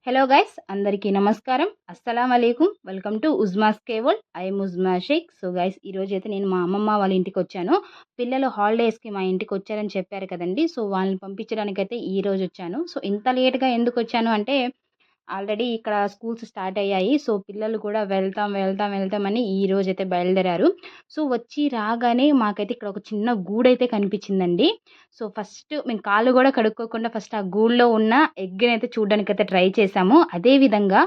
Hello guys, అందరికీ నమస్కారం. అస్సలాం అలైకుం. వెల్కమ్ టు ఉజ్మాస్ కేవల్. I'm Uzma Shaikh. So guys, ఈరోజైతే నేను మా అమ్మమ్మ వాళ్ళ ఇంటికి వచ్చాను. పిల్లలు హాలిడేస్కి మా ఇంటికి వచ్చారని చెప్పారు కదండి. సో వాళ్ళని పంపించడానికైతే ఈరోజు వచ్చాను. సో ఇంత లేట్గా ఎందుకు వచ్చాను అంటే, ఆల్రెడీ ఇక్కడ స్కూల్స్ స్టార్ట్ అయ్యాయి. సో పిల్లలు కూడా వెళ్తామని ఈ రోజైతే బయలుదేరారు. సో వచ్చి రాగానే మాకైతే ఇక్కడ ఒక చిన్న గూడైతే కనిపించిందండి. సో ఫస్ట్ మేము కాళ్ళు కూడా కడుక్కోకుండా ఫస్ట్ ఆ గూడులో ఉన్న ఎగ్‌ని అయితే చూడడానికైతే ట్రై చేశాము. అదే విధంగా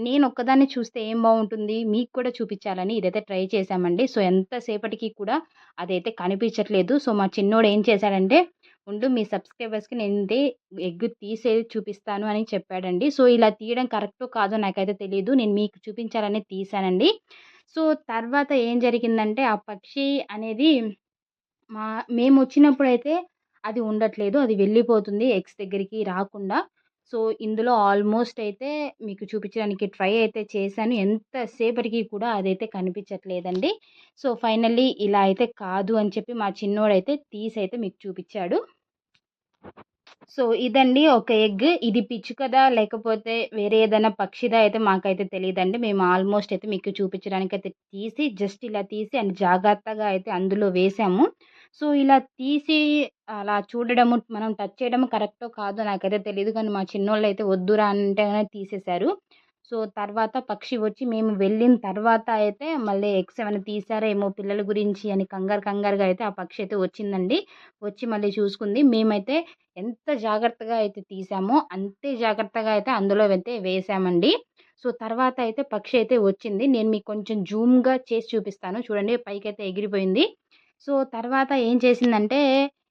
నేను ఒక్కదాన్ని చూస్తే ఏం బావుంటుంది, మీకు కూడా చూపించాలని ఇదైతే ట్రై చేశామండి. సో ఎంతసేపటికి కూడా అదైతే కనిపించట్లేదు. సో మా చిన్నోడు ఏం చేశాడంటే, ఉండు మీ సబ్స్క్రైబర్స్‌కి నేనిదే ఎగ్ తీసేది చూపిస్తాను అని చెప్పాడండి. సో ఇలా తీయడం కరెక్టో కాదో నాకైతే తెలీదు. నేను మీకు చూపించాలని తీశానండి. సో తర్వాత ఏం జరిగిందంటే, ఆ పక్షి అనేది మా మేమొచ్చినప్పుడైతే అది ఉండట్లేదు. అది వెళ్ళిపోతుంది ఎగ్స్ దగ్గరికి రాకుండా. సో ఇందులో ఆల్మోస్ట్ అయితే మీకు చూపించడానికి ట్రై అయితే చేశాను. ఎంత సేపటికి కూడా అదైతే కనిపించట్లేదండి. సో ఫైనల్లీ ఇలా అయితే కాదు అని చెప్పి మా చిన్నోడైతే తీసైతే మీకు చూపిచ్చాడు. సో ఇదండి ఒక ఎగ్. ఇది పిచ్చుకదా లేకపోతే వేరే ఏదైనా పక్షిదా అయితే మాకైతే తెలీదండి. మేము ఆల్మోస్ట్ అయితే మీకు చూపించడానికైతే తీసి జస్ట్ ఇలా తీసి అండ్ జాగ్రత్తగా అయితే అందులో వేసాము. సో ఇలా తీసి అలా చూడడము, మనం టచ్ చేయడం కరెక్టో కాదో నాకైతే తెలీదు. కానీ మా చిన్నోళ్ళైతే వద్దురా అంటేనే తీసేశారు. సో తర్వాత పక్షి వచ్చి మేము వెళ్ళిన తర్వాత అయితే మళ్ళీ ఎగ్స్ ఏమైనా తీశారో ఏమో పిల్లల గురించి అని కంగారుగా అయితే ఆ పక్షి అయితే వచ్చిందండి. వచ్చి మళ్ళీ చూసుకుంది. మేమైతే ఎంత జాగ్రత్తగా అయితే తీసామో అంతే జాగ్రత్తగా అయితే అందులో అయితే వేసామండి. సో తర్వాత అయితే పక్షి అయితే వచ్చింది. నేను మీకు కొంచెం జూమ్‌గా చేసి చూపిస్తాను. చూడండి పైకైతే ఎగిరిపోయింది. సో తర్వాత ఏం చేసిందంటే,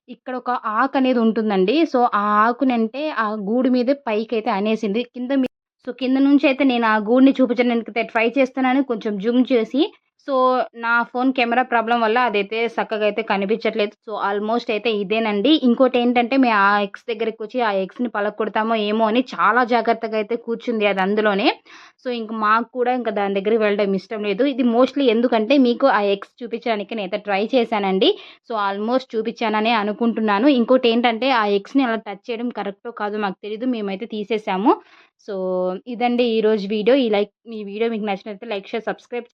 ఇక్కడ ఒక ఆకు అనేది ఉంటుందండి. సో ఆ ఆకునంటే ఆ గూడు మీదే పైకైతే అనేసింది. సో కింద నుంచి అయితే నేను ఆ గూడుని చూపించడానికైతే ట్రై చేస్తున్నాను. కొంచెం జూమ్ చేసి. సో నా ఫోన్ కెమెరా ప్రాబ్లమ్ వల్ల అదైతే చక్కగా అయితే కనిపించట్లేదు. సో ఆల్మోస్ట్ అయితే ఇదేనండి. ఇంకోటేంటంటే మేము ఆ ఎగ్స్ దగ్గరికొచ్చి ఆ ఎగ్స్‌ని పలగొడతామో ఏమో అని చాలా జాగ్రత్తగా అయితే కూర్చుంది అది అందులోనే. సో ఇంక మాకు కూడా ఇంక దాని దగ్గరికి వెళ్ళడం ఇష్టం లేదు. ఇది మోస్ట్‌లీ ఎందుకంటే మీకు ఆ ఎగ్స్ చూపించడానికి నేనైతే ట్రై చేశానండి. సో ఆల్మోస్ట్ చూపించాననే అనుకుంటున్నాను. ఇంకోటేంటంటే ఆ ఎగ్స్‌ని అలా టచ్ చేయడం కరెక్టో కాదో మాకు తెలీదు. మేమైతే తీసేసాము. సో ఇదండి ఈరోజు వీడియో. ఈ వీడియో మీకు నచ్చినట్లయితే లైక్, షేర్, సబ్స్క్రైబ్